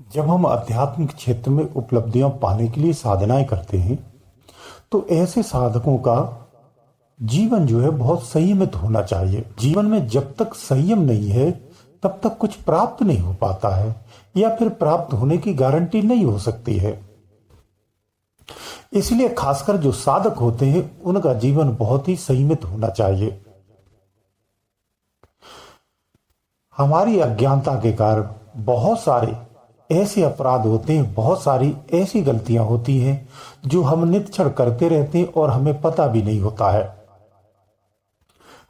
जब हम आध्यात्मिक क्षेत्र में उपलब्धियां पाने के लिए साधनाएं करते हैं तो ऐसे साधकों का जीवन जो है बहुत संयमित होना चाहिए। जीवन में जब तक संयम नहीं है तब तक कुछ प्राप्त नहीं हो पाता है या फिर प्राप्त होने की गारंटी नहीं हो सकती है। इसलिए खासकर जो साधक होते हैं उनका जीवन बहुत ही संयमित होना चाहिए। हमारी अज्ञानता के कारण बहुत सारे ऐसे अपराध होते हैं, बहुत सारी ऐसी गलतियां होती हैं जो हम नित्य करते रहते हैं और हमें पता भी नहीं होता है।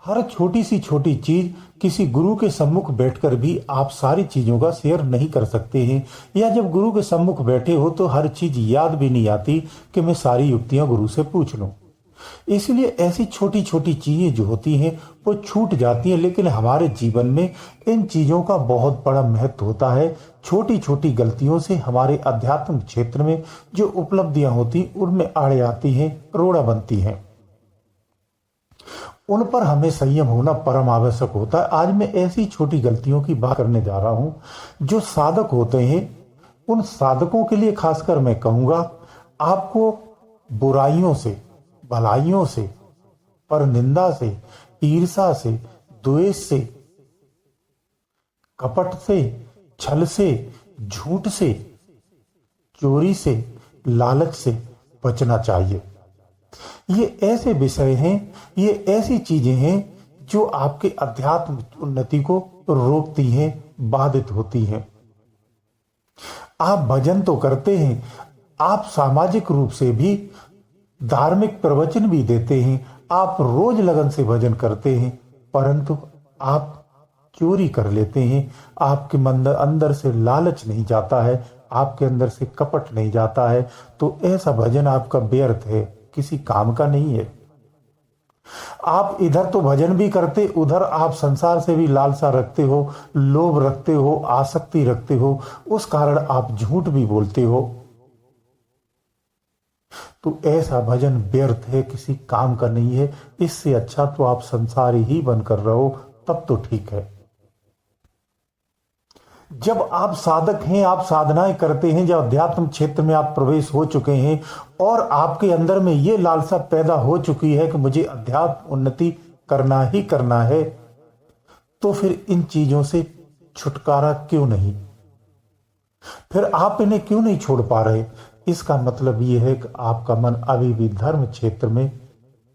हर छोटी सी छोटी चीज किसी गुरु के सम्मुख बैठकर भी आप सारी चीजों का शेयर नहीं कर सकते हैं, या जब गुरु के सम्मुख बैठे हो तो हर चीज याद भी नहीं आती कि मैं सारी युक्तियां गुरु से पूछ लूं। इसलिए ऐसी छोटी छोटी चीजें जो होती हैं वो छूट जाती हैं, लेकिन हमारे जीवन में इन चीजों का बहुत बड़ा महत्व होता है। छोटी छोटी गलतियों से हमारे आध्यात्मिक क्षेत्र में जो उपलब्धियां होती उनमें आड़े आती हैं, रोड़ा बनती हैं। उन पर हमें संयम होना परम आवश्यक होता है। आज मैं ऐसी छोटी गलतियों की बात करने जा रहा हूं जो साधक होते हैं। उन साधकों के लिए खासकर मैं कहूंगा, आपको बुराइयों से, भलाइयों से, पर निंदा से, ईर्षा से, द्वेष से, कपट से, छल से, झूठ से, चोरी से, लालच से बचना चाहिए। ये ऐसे विषय हैं, ये ऐसी चीजें हैं जो आपके अध्यात्म उन्नति को रोकती हैं, बाधित होती हैं। आप भजन तो करते हैं, आप सामाजिक रूप से भी धार्मिक प्रवचन भी देते हैं, आप रोज लगन से भजन करते हैं, परंतु आप चोरी कर लेते हैं। आपके मन अंदर से लालच नहीं जाता है, आपके अंदर से कपट नहीं जाता है, तो ऐसा भजन आपका व्यर्थ है, किसी काम का नहीं है। आप इधर तो भजन भी करते, उधर आप संसार से भी लालसा रखते हो, लोभ रखते हो, आसक्ति रखते हो, उस कारण आप झूठ भी बोलते हो। तो ऐसा भजन व्यर्थ है, किसी काम का नहीं है। इससे अच्छा तो आप संसारी ही बनकर रहो, तब तो ठीक है। जब आप साधक हैं, आप साधनाएं करते हैं, जब अध्यात्म क्षेत्र में आप प्रवेश हो चुके हैं और आपके अंदर में ये लालसा पैदा हो चुकी है कि मुझे अध्यात्म उन्नति करना ही करना है, तो फिर इन चीजों से छुटकारा क्यों नहीं? फिर आप इन्हें क्यों नहीं छोड़ पा रहे? इसका मतलब यह है कि आपका मन अभी भी धर्म क्षेत्र में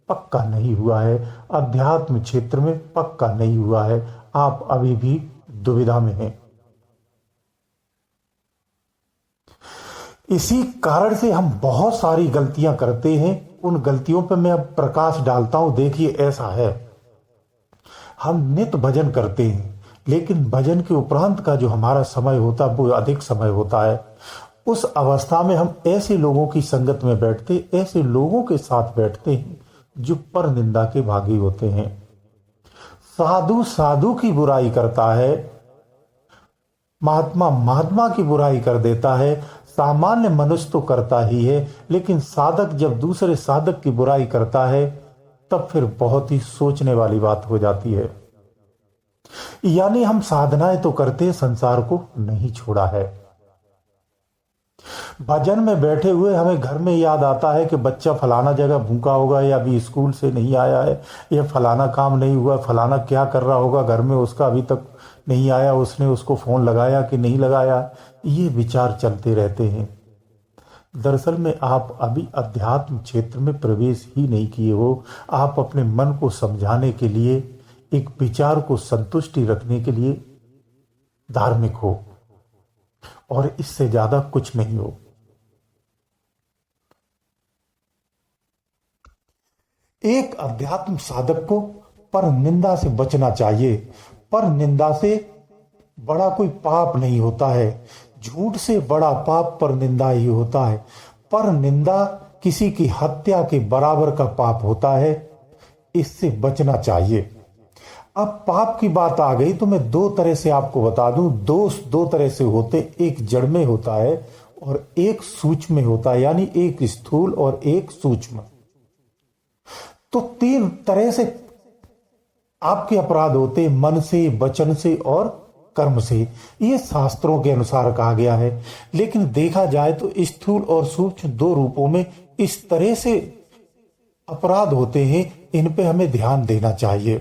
पक्का नहीं हुआ है, अध्यात्म क्षेत्र में पक्का नहीं हुआ है। आप अभी भी दुविधा में हैं। इसी कारण से हम बहुत सारी गलतियां करते हैं। उन गलतियों पर मैं अब प्रकाश डालता हूं। देखिए, ऐसा है, हम नित्य भजन करते हैं, लेकिन भजन के उपरांत का जो हमारा समय होता है वो अधिक समय होता है। उस अवस्था में हम ऐसे लोगों की संगत में बैठते, ऐसे लोगों के साथ बैठते हैं जो पर निंदा के भागी होते हैं। साधु साधु की बुराई करता है, महात्मा महात्मा की बुराई कर देता है, सामान्य मनुष्य तो करता ही है, लेकिन साधक जब दूसरे साधक की बुराई करता है तब फिर बहुत ही सोचने वाली बात हो जाती है। यानी हम साधनाएं तो करते, संसार को नहीं छोड़ा है। भजन में बैठे हुए हमें घर में याद आता है कि बच्चा फलाना जगह भूखा होगा, या अभी स्कूल से नहीं आया है, या फलाना काम नहीं हुआ, फलाना क्या कर रहा होगा घर में, उसका अभी तक नहीं आया, उसने उसको फोन लगाया कि नहीं लगाया, ये विचार चलते रहते हैं। दरअसल में आप अभी अध्यात्म क्षेत्र में प्रवेश ही नहीं किए हो। आप अपने मन को समझाने के लिए, एक विचार को संतुष्टि रखने के लिए धार्मिक हो, और इससे ज्यादा कुछ नहीं हो। एक अध्यात्म साधक को पर निंदा से बचना चाहिए। पर निंदा से बड़ा कोई पाप नहीं होता है, झूठ से बड़ा पाप पर निंदा ही होता है। पर निंदा किसी की हत्या के बराबर का पाप होता है, इससे बचना चाहिए। अब पाप की बात आ गई तो मैं दो तरह से आपको बता दूं। दोष दो तरह से होते, एक जड़ में होता है और एक सूक्ष्म में होता है, यानी एक स्थूल और एक सूक्ष्म। तो तीन तरह से आपके अपराध होते, मन से, वचन से और कर्म से, ये शास्त्रों के अनुसार कहा गया है। लेकिन देखा जाए तो स्थूल और सूक्ष्म दो रूपों में इस तरह से अपराध होते हैं, इन पे हमें ध्यान देना चाहिए।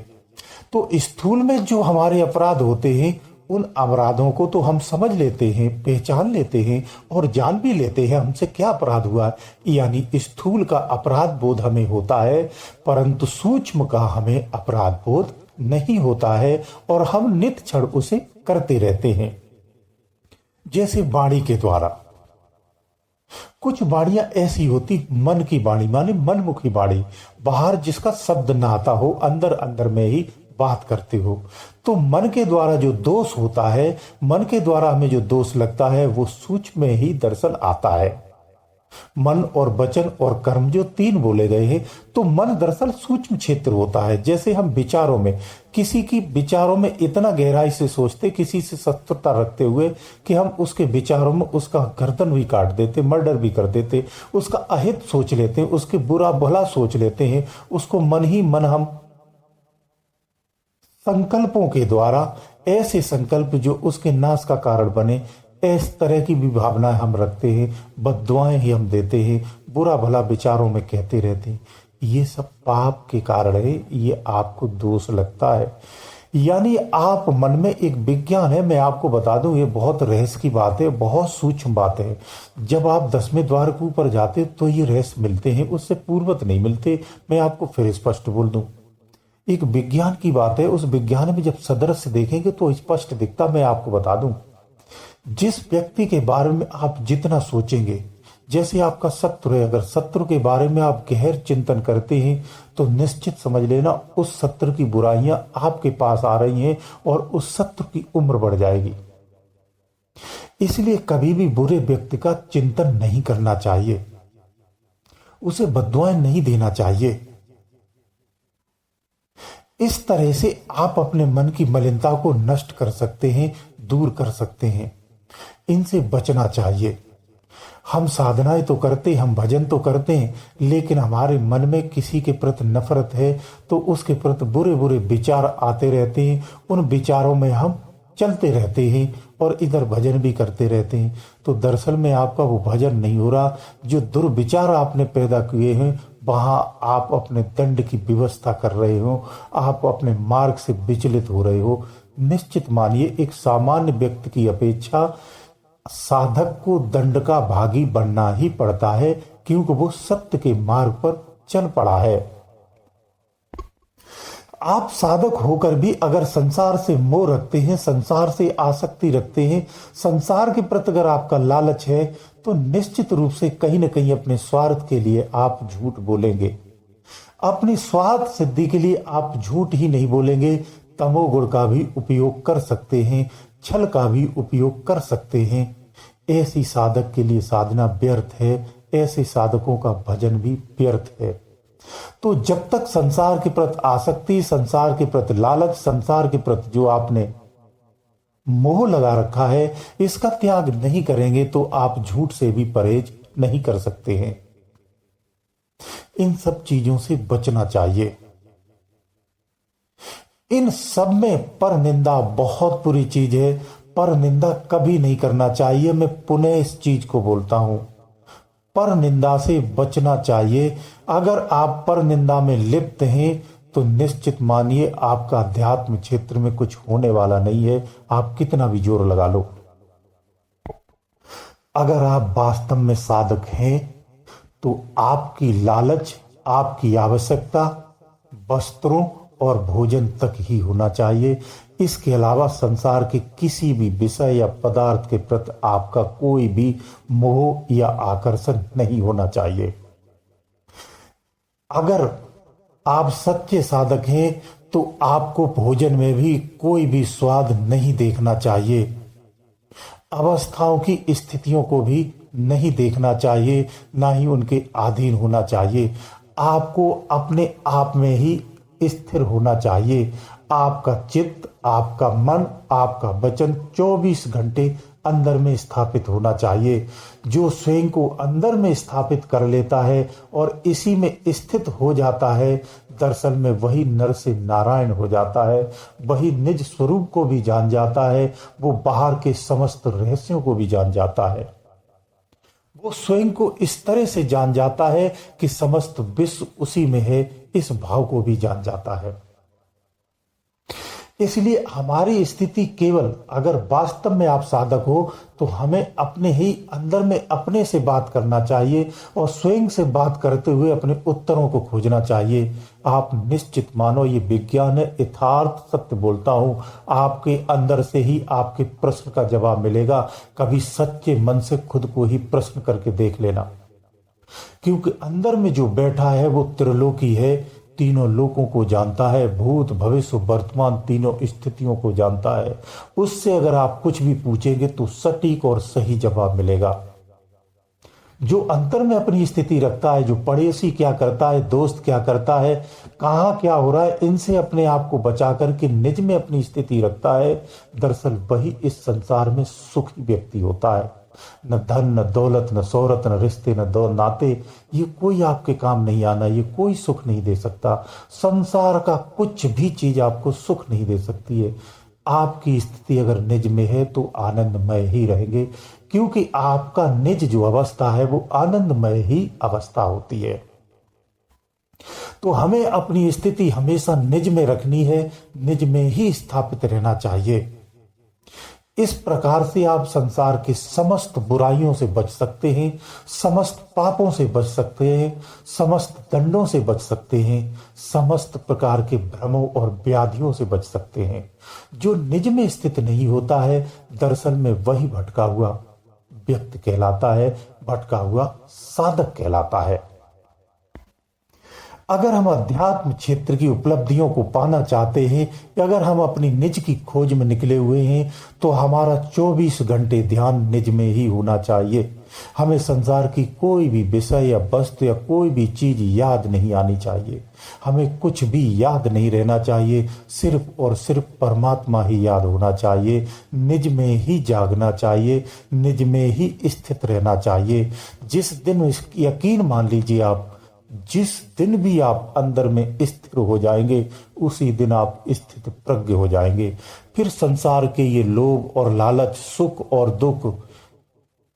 तो स्थूल में जो हमारे अपराध होते हैं, उन अपराधों को तो हम समझ लेते हैं, पहचान लेते हैं और जान भी लेते हैं हमसे क्या अपराध हुआ, यानी स्थूल का अपराध बोध हमें होता है, परंतु सूक्ष्म का हमें अपराध बोध नहीं होता है और हम नित क्षण उसे करते रहते हैं। जैसे वाणी के द्वारा, कुछ वाणियां ऐसी होती मन की वाणी, माने मनमुखी वाणी, बाहर जिसका शब्द ना आता हो, अंदर अंदर में ही बात करते हो। तो मन के द्वारा जो दोष होता है, मन के द्वारा हमें जो दोष लगता है, वो सूक्ष्म में ही दरअसल आता है। मन और वचन और कर्म जो तीन बोले गए हैं, तो मन दरअसल सूक्ष्म क्षेत्र होता है। जैसे हम विचारों में, किसी की विचारों में इतना गहराई से सोचते, किसी से शत्रुता रखते हुए कि हम उसके विचारों में उसका गर्दन भी काट देते, मर्डर भी कर देते, उसका अहित सोच लेते हैं, उसके बुरा भला सोच लेते हैं, उसको मन ही मन हम संकल्पों के द्वारा, ऐसे संकल्प जो उसके नाश का कारण बने, इस तरह की भी भावनाएं हम रखते हैं, बद्दुआएं ही हम देते हैं, बुरा भला विचारों में कहते रहते हैं। ये सब पाप के कारण है, ये आपको दोष लगता है। यानी आप मन में एक विज्ञान है, मैं आपको बता दूं, ये बहुत रहस्य की बात है, बहुत सूक्ष्म बात है। जब आप 10वें द्वार के ऊपर जाते तो ये रहस्य मिलते हैं, उससे पूर्वत नहीं मिलते। मैं आपको फिर स्पष्ट बोल दूं, एक विज्ञान की बात है, उस विज्ञान में जब सदृश देखेंगे तो स्पष्ट दिखता। मैं आपको बता दूं, जिस व्यक्ति के बारे में आप जितना सोचेंगे, जैसे आपका शत्रु है, अगर शत्रु के बारे में आप गहर चिंतन करते हैं तो निश्चित समझ लेना उस शत्रु की बुराइयां आपके पास आ रही हैं और उस शत्रु की उम्र बढ़ जाएगी। इसलिए कभी भी बुरे व्यक्ति का चिंतन नहीं करना चाहिए, उसे बद्दुआएं नहीं देना चाहिए। इस तरह से आप अपने मन की मलिनता को नष्ट कर सकते हैं, दूर कर सकते हैं। इनसे बचना चाहिए। हम साधनाएं तो करते, हम भजन तो करते हैं, लेकिन हमारे मन में किसी के प्रति नफरत है तो उसके प्रति बुरे बुरे विचार आते रहते हैं, उन विचारों में हम चलते रहते हैं और इधर भजन भी करते रहते हैं। तो दरअसल में आपका वो भजन नहीं हो रहा, जो दुर्विचार आपने पैदा किए हैं वहां आप अपने दंड की व्यवस्था कर रहे हो, आप अपने मार्ग से विचलित हो रहे हो। निश्चित मानिए, एक सामान्य व्यक्ति की अपेक्षा साधक को दंड का भागी बनना ही पड़ता है, क्योंकि वो सत्य के मार्ग पर चल पड़ा है। आप साधक होकर भी अगर संसार से मोह रखते हैं, संसार से आसक्ति रखते हैं, संसार के प्रति अगर आपका लालच है, तो निश्चित रूप से कहीं न कहीं अपने स्वार्थ के लिए आप झूठ बोलेंगे। अपनी स्वार्थ सिद्धि के लिए आप झूठ ही नहीं बोलेंगे, तमोगुण का भी उपयोग कर सकते हैं, छल का भी उपयोग कर सकते हैं। ऐसी साधक के लिए साधना व्यर्थ है, ऐसे साधकों का भजन भी व्यर्थ है। तो जब तक संसार के प्रति आसक्ति, संसार के प्रति लालच, संसार के प्रति जो आपने मोह लगा रखा है, इसका त्याग नहीं करेंगे तो आप झूठ से भी परहेज नहीं कर सकते हैं। इन सब चीजों से बचना चाहिए। इन सब में पर निंदा बहुत बुरी चीज है, पर निंदा कभी नहीं करना चाहिए। मैं पुनः इस चीज को बोलता हूं, पर निंदा से बचना चाहिए। अगर आप पर निंदा में लिप्त हैं तो निश्चित मानिए आपका अध्यात्म क्षेत्र में कुछ होने वाला नहीं है, आप कितना भी जोर लगा लो। अगर आप वास्तव में साधक हैं तो आपकी लालच, आपकी आवश्यकता वस्त्रों और भोजन तक ही होना चाहिए। इसके अलावा संसार के किसी भी विषय या पदार्थ के प्रति आपका कोई भी मोह या आकर्षण नहीं होना चाहिए। अगर आप सच्चे साधक हैं तो आपको भोजन में भी कोई भी स्वाद नहीं देखना चाहिए, अवस्थाओं की स्थितियों को भी नहीं देखना चाहिए, ना ही उनके अधीन होना चाहिए। आपको अपने आप में ही स्थिर होना चाहिए। आपका चित्त, आपका मन, आपका वचन 24 घंटे अंदर में स्थापित होना चाहिए। जो स्वयं को अंदर में स्थापित कर लेता है और इसी में स्थित हो जाता है, दरअसल में वही नर से नारायण हो जाता है, वही निज स्वरूप को भी जान जाता है, वो बाहर के समस्त रहस्यों को भी जान जाता है। वो स्वयं को इस तरह से जान जाता है कि समस्त विश्व उसी में है, इस भाव को भी जान जाता है। इसलिए हमारी स्थिति केवल, अगर वास्तव में आप साधक हो तो हमें अपने ही अंदर में अपने से बात करना चाहिए और स्वयं से बात करते हुए अपने उत्तरों को खोजना चाहिए। आप निश्चित मानो, ये विज्ञान है, यथार्थ सत्य बोलता हूं, आपके अंदर से ही आपके प्रश्न का जवाब मिलेगा। कभी सच्चे मन से खुद को ही प्रश्न करके देख लेना, क्योंकि अंदर में जो बैठा है वो त्रिलोकी है, तीनों लोकों को जानता है, भूत भविष्य वर्तमान तीनों स्थितियों को जानता है। उससे अगर आप कुछ भी पूछेंगे तो सटीक और सही जवाब मिलेगा। जो अंतर में अपनी स्थिति रखता है, जो पड़ोसी क्या करता है, दोस्त क्या करता है, कहाँ क्या हो रहा है, इनसे अपने आप को बचा करके निज में अपनी स्थिति रखता है, दरअसल वही इस संसार में सुखी व्यक्ति होता है। न धन, न दौलत, न शोहरत, न रिश्ते, न दो नाते, ये कोई आपके काम नहीं आना, ये कोई सुख नहीं दे सकता। संसार का कुछ भी चीज आपको सुख नहीं दे सकती है। आपकी स्थिति अगर निज में है तो आनंदमय ही रहेंगे, क्योंकि आपका निज जो अवस्था है वो आनंदमय ही अवस्था होती है। तो हमें अपनी स्थिति हमेशा निज में रखनी है, निज में ही स्थापित रहना चाहिए। इस प्रकार से आप संसार के समस्त बुराइयों से बच सकते हैं, समस्त पापों से बच सकते हैं, समस्त दंडों से बच सकते हैं, समस्त प्रकार के भ्रमों और व्याधियों से बच सकते हैं। जो निज में स्थित नहीं होता है, दरअसल में वही भटका हुआ व्यक्ति कहलाता है, भटका हुआ साधक कहलाता है। अगर हम अध्यात्म क्षेत्र की उपलब्धियों को पाना चाहते हैं, अगर हम अपनी निज की खोज में निकले हुए हैं, तो हमारा 24 घंटे ध्यान निज में ही होना चाहिए। हमें संसार की कोई भी विषय या वस्तु या कोई भी चीज याद नहीं आनी चाहिए। हमें कुछ भी याद नहीं रहना चाहिए, सिर्फ और सिर्फ परमात्मा ही याद होना चाहिए। निज में ही जागना चाहिए, निज में ही स्थित रहना चाहिए। जिस दिन यकीन मान लीजिए आप, जिस दिन भी आप अंदर में स्थिर हो जाएंगे, उसी दिन आप स्थित प्रज्ञ हो जाएंगे। फिर संसार के ये लोभ और लालच, सुख और दुख,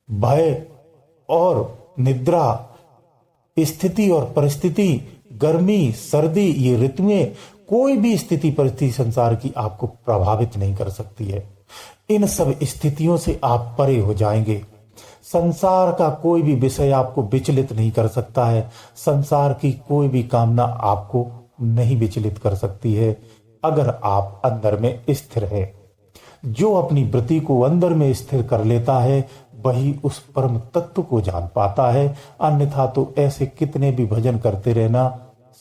भय और निद्रा, स्थिति और परिस्थिति, गर्मी सर्दी, ये ऋतुएं, कोई भी स्थिति परिस्थिति संसार की आपको प्रभावित नहीं कर सकती है। इन सब स्थितियों से आप परे हो जाएंगे। संसार का कोई भी विषय आपको विचलित नहीं कर सकता है, संसार की कोई भी कामना आपको नहीं विचलित कर सकती है, अगर आप अंदर में स्थिर है। जो अपनी वृत्ति को अंदर में स्थिर कर लेता है, वही उस परम तत्व को जान पाता है। अन्यथा तो ऐसे कितने भी भजन करते रहना,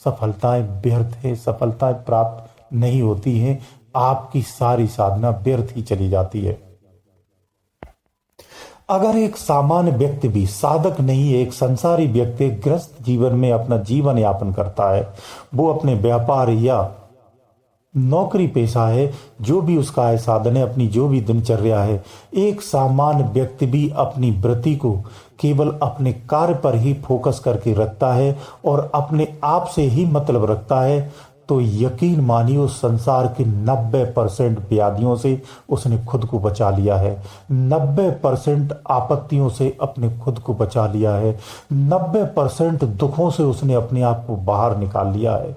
सफलताएं व्यर्थ है, सफलताएं प्राप्त नहीं होती हैं। आपकी सारी साधना व्यर्थ ही चली जाती है। अगर एक सामान्य व्यक्ति भी, साधक नहीं, एक संसारी व्यक्ति ग्रस्त जीवन में अपना जीवन यापन करता है, वो अपने व्यापार या नौकरी पेशा है, जो भी उसका है साधन है, अपनी जो भी दिनचर्या है, एक सामान्य व्यक्ति भी अपनी वृत्ति को केवल अपने कार्य पर ही फोकस करके रखता है और अपने आप से ही मतलब रखता है, तो यकीन मानिए उस संसार के 90% व्याधियों से उसने खुद को बचा लिया है। 90% आपत्तियों से अपने खुद को बचा लिया है। 90% दुखों से उसने अपने आप को बाहर निकाल लिया है।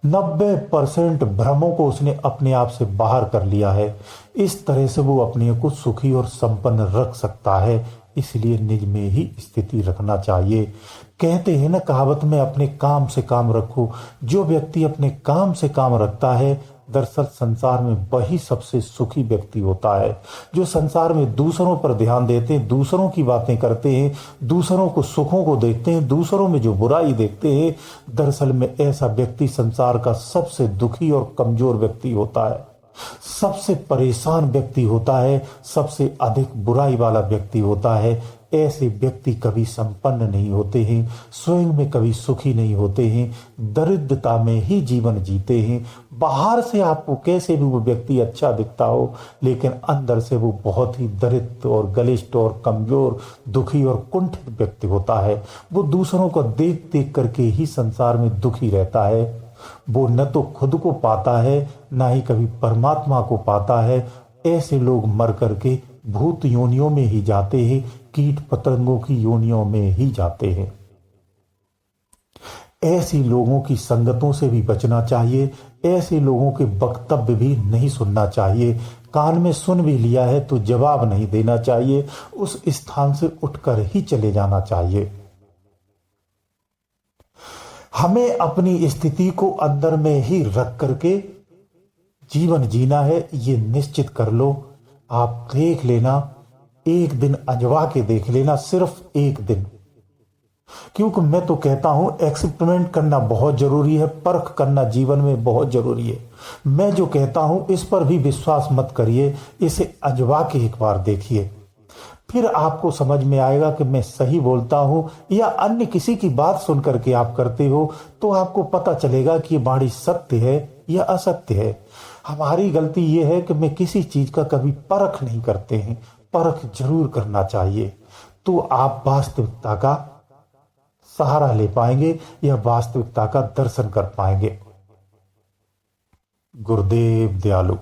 90% भ्रमों को उसने अपने आप से बाहर कर लिया है। इस तरह से वो अपने को सुखी और संपन्न रख सकता है। इसलिए निज में ही स्थिति रखना चाहिए। कहते हैं ना कहावत में, अपने काम से काम रखो। जो व्यक्ति अपने काम से काम रखता है, दरअसल संसार में वही सबसे सुखी व्यक्ति होता है। जो संसार में दूसरों पर ध्यान देते हैं, दूसरों की बातें करते हैं, दूसरों को सुखों को देखते हैं, दूसरों में जो बुराई देखते हैं, दरअसल में ऐसा व्यक्ति संसार का सबसे दुखी और कमजोर व्यक्ति होता है, सबसे परेशान व्यक्ति होता है, सबसे अधिक बुराई वाला व्यक्ति होता है। ऐसे व्यक्ति कभी संपन्न नहीं होते हैं, स्वयं में कभी सुखी नहीं होते हैं, दरिद्रता में ही जीवन जीते हैं। बाहर से आपको कैसे भी वो व्यक्ति अच्छा दिखता हो, लेकिन अंदर से वो बहुत ही दरिद्र और गलिष्ठ और कमजोर, दुखी और कुंठित व्यक्ति होता है। वो दूसरों को देख देख करके ही संसार में दुखी रहता है। वो न तो खुद को पाता है, ना ही कभी परमात्मा को पाता है। ऐसे लोग मर करके भूत योनियों में ही जाते हैं, कीट पतंगों की योनियों में ही जाते हैं। ऐसी लोगों की संगतों से भी बचना चाहिए। ऐसे लोगों के वक्तव्य भी नहीं सुनना चाहिए। कान में सुन भी लिया है तो जवाब नहीं देना चाहिए, उस स्थान से उठकर ही चले जाना चाहिए। हमें अपनी स्थिति को अंदर में ही रख करके जीवन जीना है, ये निश्चित कर लो। आप देख लेना, एक दिन अजवा के देख लेना, सिर्फ एक दिन। क्योंकि मैं तो कहता हूं एक्सपेरिमेंट करना बहुत जरूरी है, परख करना जीवन में बहुत जरूरी है। मैं जो कहता हूं इस पर भी विश्वास मत करिए, इसे अजवा के एक बार देखिए, फिर आपको समझ में आएगा कि मैं सही बोलता हूं या अन्य किसी की बात सुन करके आप करते हो, तो आपको पता चलेगा कि ये वाणी सत्य है या असत्य है। हमारी गलती यह है कि मैं किसी चीज का कभी परख नहीं करते हैं। परख जरूर करना चाहिए, तो आप वास्तविकता का सहारा ले पाएंगे या वास्तविकता का दर्शन कर पाएंगे। गुरुदेव दयालु।